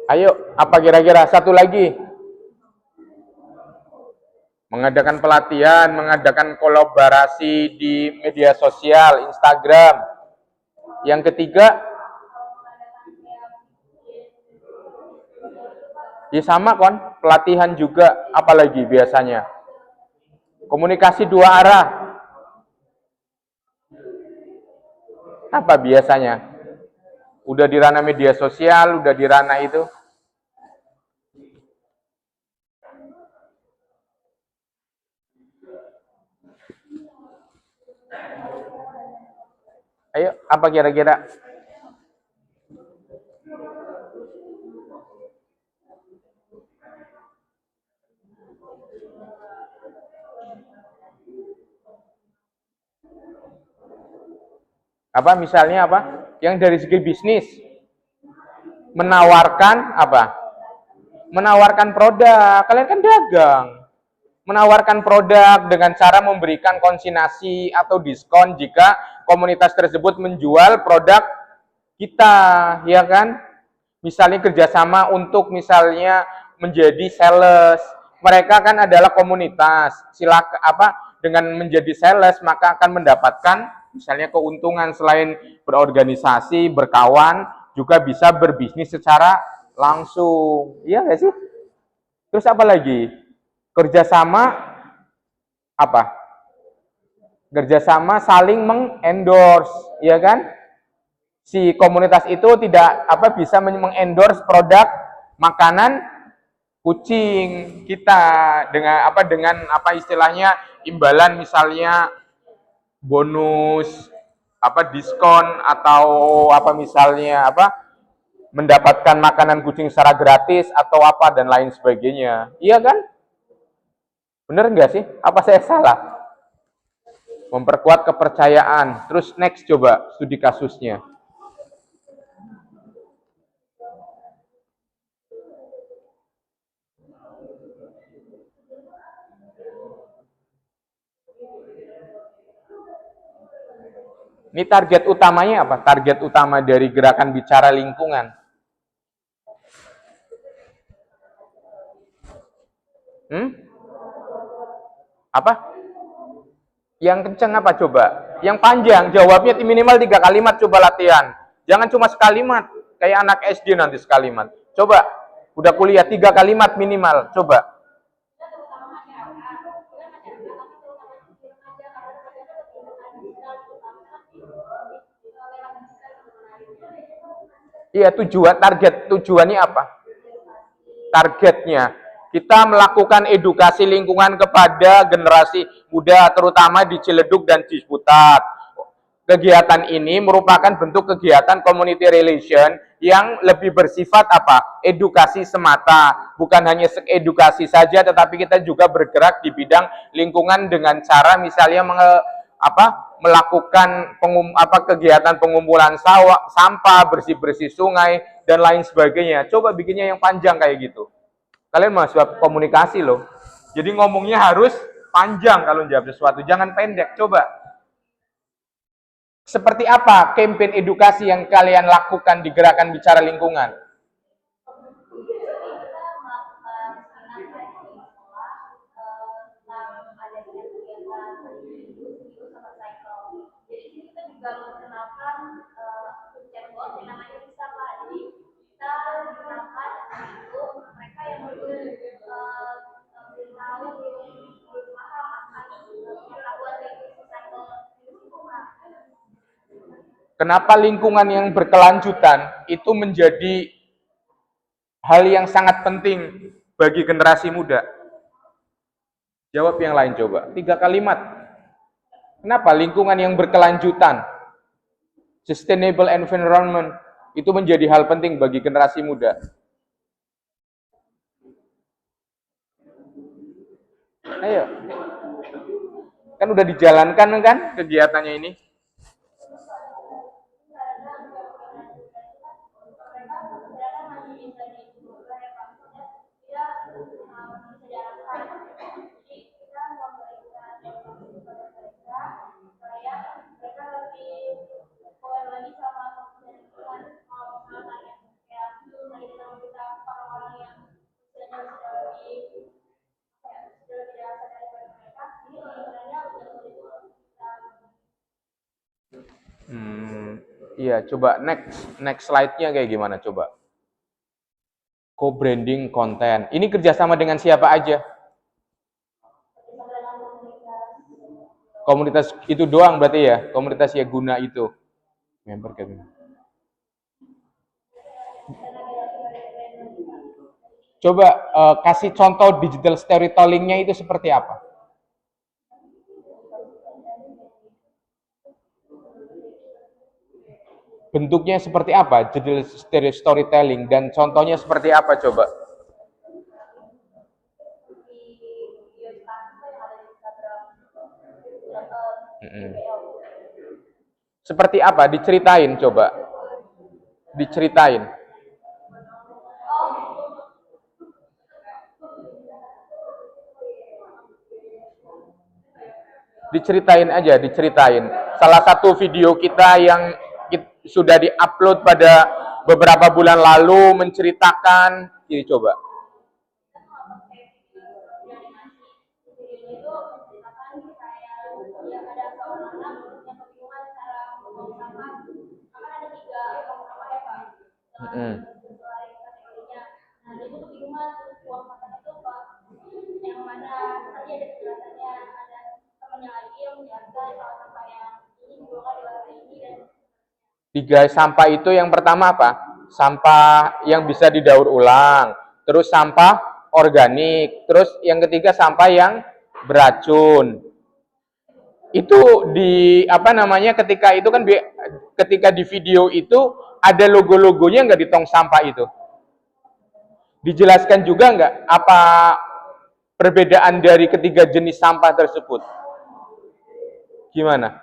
Ayo, apa kira-kira? Satu lagi. Mengadakan pelatihan, mengadakan kolaborasi di media sosial, Instagram. Yang ketiga, ya sama kon, pelatihan juga, apalagi biasanya. Komunikasi dua arah. Apa biasanya? Udah di ranah media sosial, udah di ranah itu. Ayo, apa kira-kira? Apa misalnya apa? Yang dari segi bisnis menawarkan apa? Menawarkan produk. Kalian kan dagang. Menawarkan produk dengan cara memberikan konsignasi atau diskon jika komunitas tersebut menjual produk kita, ya kan? Misalnya kerjasama untuk misalnya menjadi sales. Mereka kan adalah komunitas. Silakan apa? Dengan menjadi sales maka akan mendapatkan misalnya keuntungan selain berorganisasi, berkawan, juga bisa berbisnis secara langsung. Iya nggak sih? Terus apa lagi? Kerjasama apa? Kerjasama saling mengendorse, ya kan? Si komunitas itu tidak apa bisa mengendorse produk makanan kucing kita dengan apa istilahnya imbalan misalnya bonus apa diskon atau apa misalnya apa mendapatkan makanan kucing secara gratis atau apa dan lain sebagainya. Iya kan? Bener nggak sih? Apa saya salah? Memperkuat kepercayaan. Terus next coba studi kasusnya. Ini target utamanya apa? Target utama dari gerakan bicara lingkungan. Hmm? Apa? Yang kenceng apa coba? Yang panjang, jawabnya minimal 3 kalimat coba latihan. Jangan cuma sekalimat, kayak anak SD nanti sekalimat. Coba, udah kuliah 3 kalimat minimal, coba. Iya, tujuannya apa? Targetnya. Kita melakukan edukasi lingkungan kepada generasi muda, terutama di Ciledug dan Ciputat. Kegiatan ini merupakan bentuk kegiatan community relation yang lebih bersifat apa? Edukasi semata. Bukan hanya edukasi saja, tetapi kita juga bergerak di bidang lingkungan dengan cara misalnya melakukan kegiatan pengumpulan sampah, bersih-bersih sungai dan lain sebagainya. Coba bikinnya yang panjang kayak gitu. Kalian mahasiswa komunikasi loh. Jadi ngomongnya harus panjang kalau jawab sesuatu, jangan pendek. Coba. Seperti apa campaign edukasi yang kalian lakukan di gerakan bicara lingkungan? Kenapa lingkungan yang berkelanjutan itu menjadi hal yang sangat penting bagi generasi muda? Jawab yang lain coba. 3 kalimat. Kenapa lingkungan yang berkelanjutan, sustainable environment, itu menjadi hal penting bagi generasi muda? Ayo. Kan udah dijalankan kan kegiatannya ini? Iya, coba next slide-nya kayak gimana coba? Co-branding konten. Ini kerjasama dengan siapa aja? Komunitas itu doang berarti ya? Komunitas ya guna itu. Member kami. Coba kasih contoh digital storytelling-nya itu seperti apa? Bentuknya seperti apa? Digital storytelling dan contohnya seperti apa coba? Seperti apa? Diceritain coba. Diceritain. Diceritain aja, diceritain. Salah satu video kita yang sudah diupload pada beberapa bulan lalu menceritakan, ini coba. Tiga sampah itu yang pertama apa? Sampah yang bisa didaur ulang, terus sampah organik, terus yang ketiga sampah yang beracun. Itu di apa namanya ketika itu kan ketika di video itu ada logo-logonya nggak di tong sampah itu? Dijelaskan juga nggak apa perbedaan dari ketiga jenis sampah tersebut? Gimana?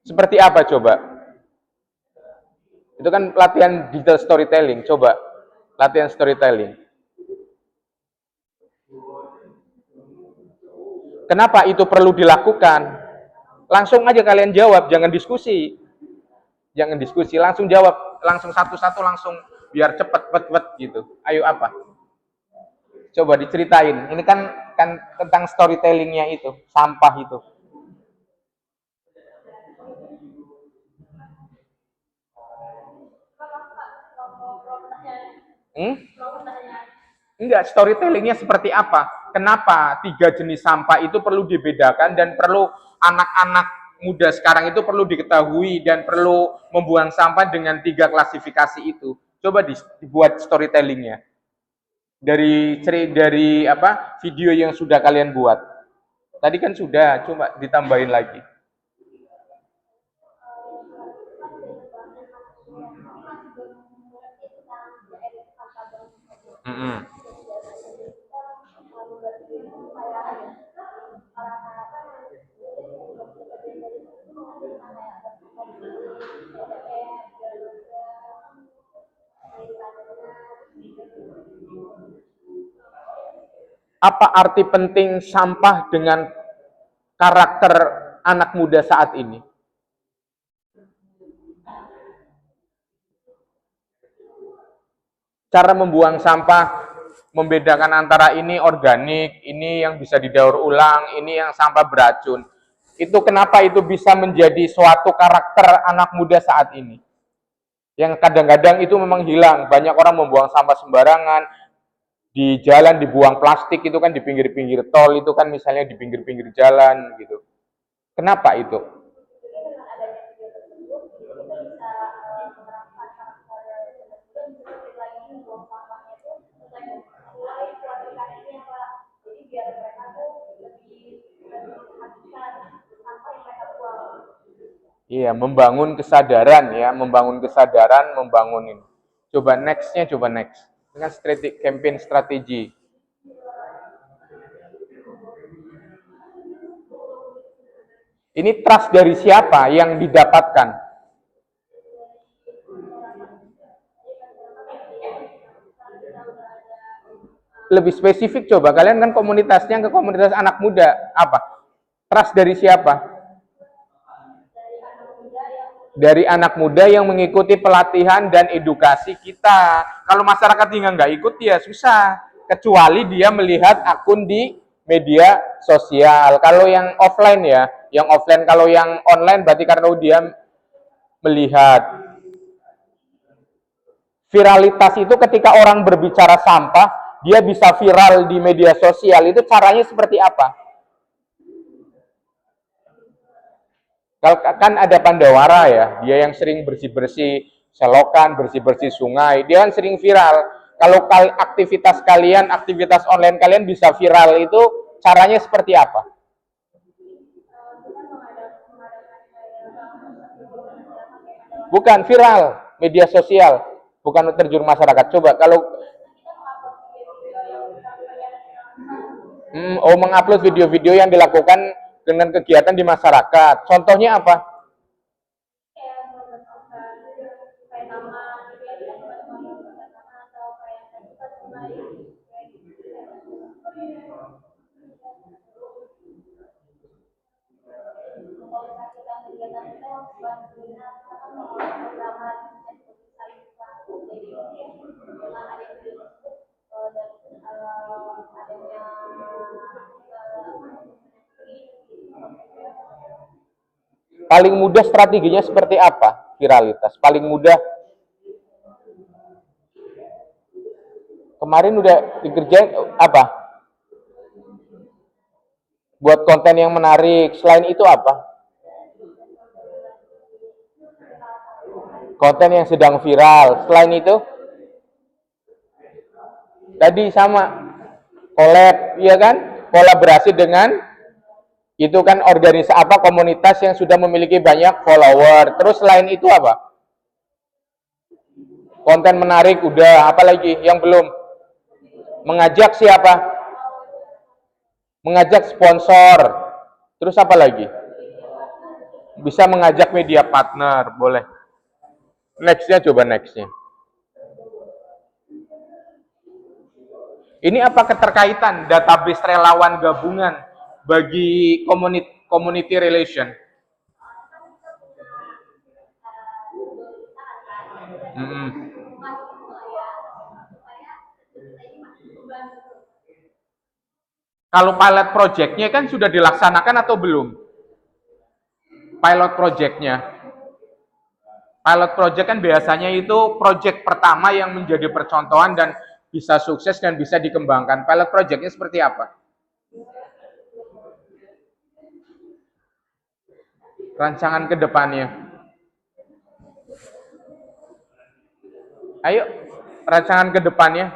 Seperti apa coba? Itu kan latihan digital storytelling. Coba latihan storytelling. Kenapa itu perlu dilakukan? Langsung aja kalian jawab, jangan diskusi. Jangan diskusi, langsung jawab, langsung satu-satu langsung biar cepet cepet gitu. Ayo apa? Coba diceritain. Ini kan tentang storytellingnya itu, sampah itu. Enggak, storytellingnya seperti apa? Kenapa tiga jenis sampah itu perlu dibedakan dan perlu anak-anak muda sekarang itu perlu diketahui dan perlu membuang sampah dengan tiga klasifikasi itu. Coba dibuat storytellingnya dari apa video yang sudah kalian buat. Tadi kan sudah, coba ditambahin lagi. Apa arti penting sampah dengan karakter anak muda saat ini? Cara membuang sampah, membedakan antara ini organik, ini yang bisa didaur ulang, ini yang sampah beracun. Itu kenapa itu bisa menjadi suatu karakter anak muda saat ini? Yang kadang-kadang itu memang hilang. Banyak orang membuang sampah sembarangan, di jalan dibuang plastik itu kan di pinggir-pinggir tol itu kan misalnya di pinggir-pinggir jalan gitu. Kenapa itu? Iya, membangun kesadaran ya, membangun kesadaran, membangun ini. Coba next-nya, coba next. Dengan campaign strategi. Ini trust dari siapa yang didapatkan? Lebih spesifik coba, kalian kan komunitasnya ke komunitas anak muda. Apa? Trust dari siapa? Dari anak muda yang mengikuti pelatihan dan edukasi kita. Kalau masyarakat tinggal nggak ikut ya susah. Kecuali dia melihat akun di media sosial. Kalau yang offline ya, yang offline kalau yang online berarti karena dia melihat. Viralitas itu ketika orang berbicara sampah, dia bisa viral di media sosial. Itu caranya seperti apa? Kan ada Pandawara ya, dia yang sering bersih-bersih selokan, bersih-bersih sungai, dia kan sering viral. Kalau aktivitas kalian, aktivitas online kalian bisa viral, itu caranya seperti apa? Bukan viral, media sosial, bukan terjun masyarakat. Coba kalau mengupload video-video yang dilakukan dengan kegiatan di masyarakat. Contohnya apa? Paling mudah strateginya seperti apa? Viralitas. Paling mudah kemarin udah dikerjain apa? Buat konten yang menarik. Selain itu apa? Konten yang sedang viral. Selain itu tadi sama collab, iya kan? Kolaborasi dengan itu kan organisasi apa, komunitas yang sudah memiliki banyak follower. Terus selain itu apa? Konten menarik udah, apalagi yang belum? Mengajak siapa? Mengajak sponsor. Terus apa lagi? Bisa mengajak media partner, boleh. Nextnya coba nextnya. Ini apa keterkaitan database relawan gabungan bagi community relation? Kalau pilot project-nya kan sudah dilaksanakan atau belum? Pilot project-nya. Pilot project kan biasanya itu project pertama yang menjadi percontohan dan bisa sukses dan bisa dikembangkan. Pilot project-nya seperti apa? Rancangan ke depannya. Ayo, rancangan ke depannya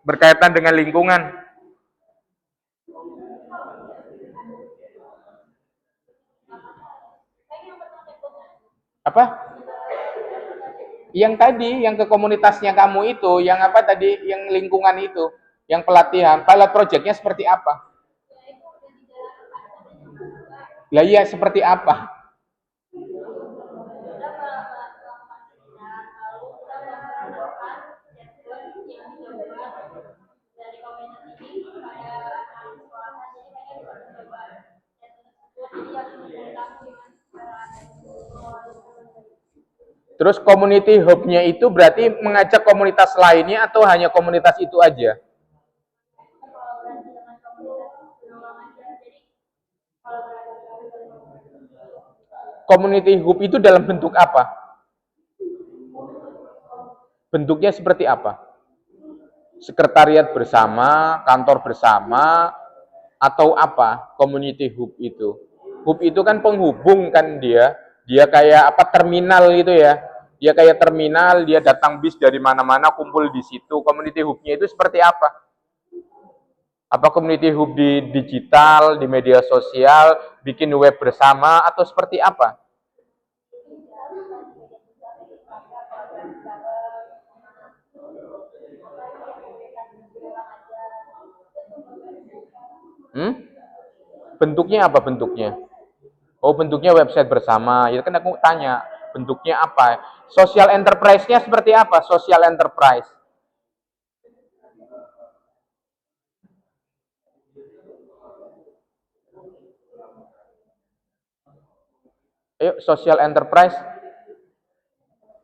berkaitan dengan lingkungan. Apa? Yang tadi, yang ke komunitasnya kamu itu, yang apa tadi, yang lingkungan itu, yang pelatihan, pilot project-nya seperti apa? Lah iya, seperti apa? Terus community hub-nya itu berarti mengajak komunitas lainnya atau hanya komunitas itu aja? Community hub itu dalam bentuk apa? Bentuknya seperti apa? Sekretariat bersama, kantor bersama, atau apa community hub itu? Hub itu kan penghubung kan dia. Dia kayak apa, terminal gitu ya. Dia kayak terminal, dia datang bis dari mana-mana kumpul di situ. Community hub-nya itu seperti apa? Apa community hub di digital, di media sosial, bikin web bersama, atau seperti apa? Bentuknya apa bentuknya? Oh, bentuknya website bersama. Ya kan aku tanya, bentuknya apa? Social enterprise-nya seperti apa? Social enterprise. Ayo, social enterprise.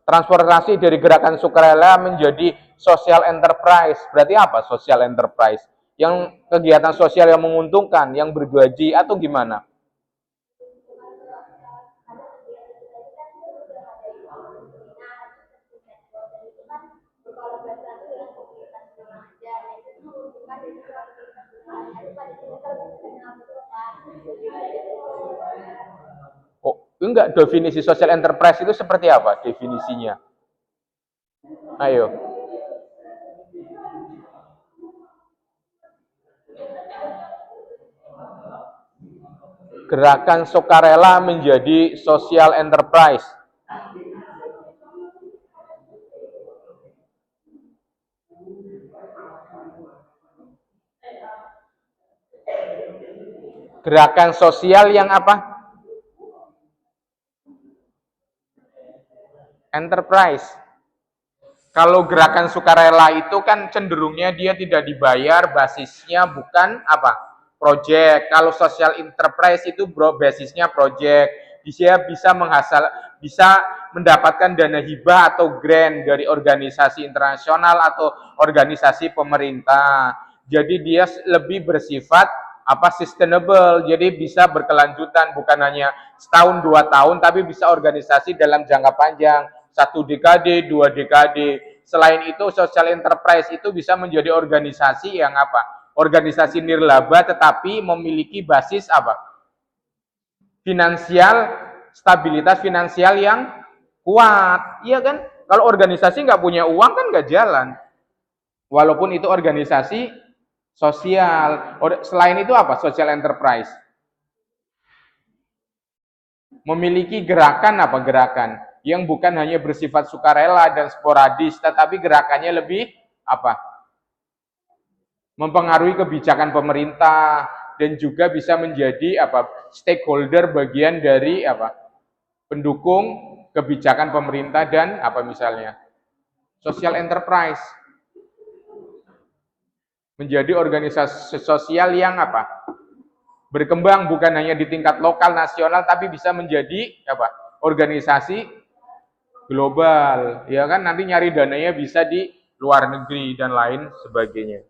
Transformasi dari gerakan sukarela menjadi social enterprise. Berarti apa social enterprise? Yang kegiatan sosial yang menguntungkan, yang bergaji, atau gimana? Oh, enggak, definisi social enterprise itu seperti apa definisinya? Ayo. Gerakan sukarela menjadi social enterprise. Gerakan sosial yang apa? Enterprise. Kalau gerakan sukarela itu kan cenderungnya dia tidak dibayar, basisnya bukan apa? Project. Kalau social enterprise itu basisnya project. Dia bisa bisa mendapatkan dana hibah atau grant dari organisasi internasional atau organisasi pemerintah. Jadi dia lebih bersifat apa sustainable, jadi bisa berkelanjutan, bukan hanya setahun 2 tahun, tapi bisa organisasi dalam jangka panjang, 1 dekade, 2 dekade. Selain itu, social enterprise itu bisa menjadi organisasi yang apa? Organisasi nirlaba tetapi memiliki basis apa? Finansial, stabilitas finansial yang kuat, iya kan? Kalau organisasi nggak punya uang kan nggak jalan. Walaupun itu organisasi sosial. Selain itu apa? Social enterprise. Memiliki gerakan apa? Gerakan yang bukan hanya bersifat sukarela dan sporadis, tetapi gerakannya lebih apa? Mempengaruhi kebijakan pemerintah dan juga bisa menjadi apa? Stakeholder bagian dari apa? Pendukung kebijakan pemerintah dan apa misalnya? Social enterprise. Menjadi organisasi sosial yang apa? Berkembang bukan hanya di tingkat lokal nasional tapi bisa menjadi apa? Organisasi global, ya kan, nanti nyari dananya bisa di luar negeri dan lain sebagainya.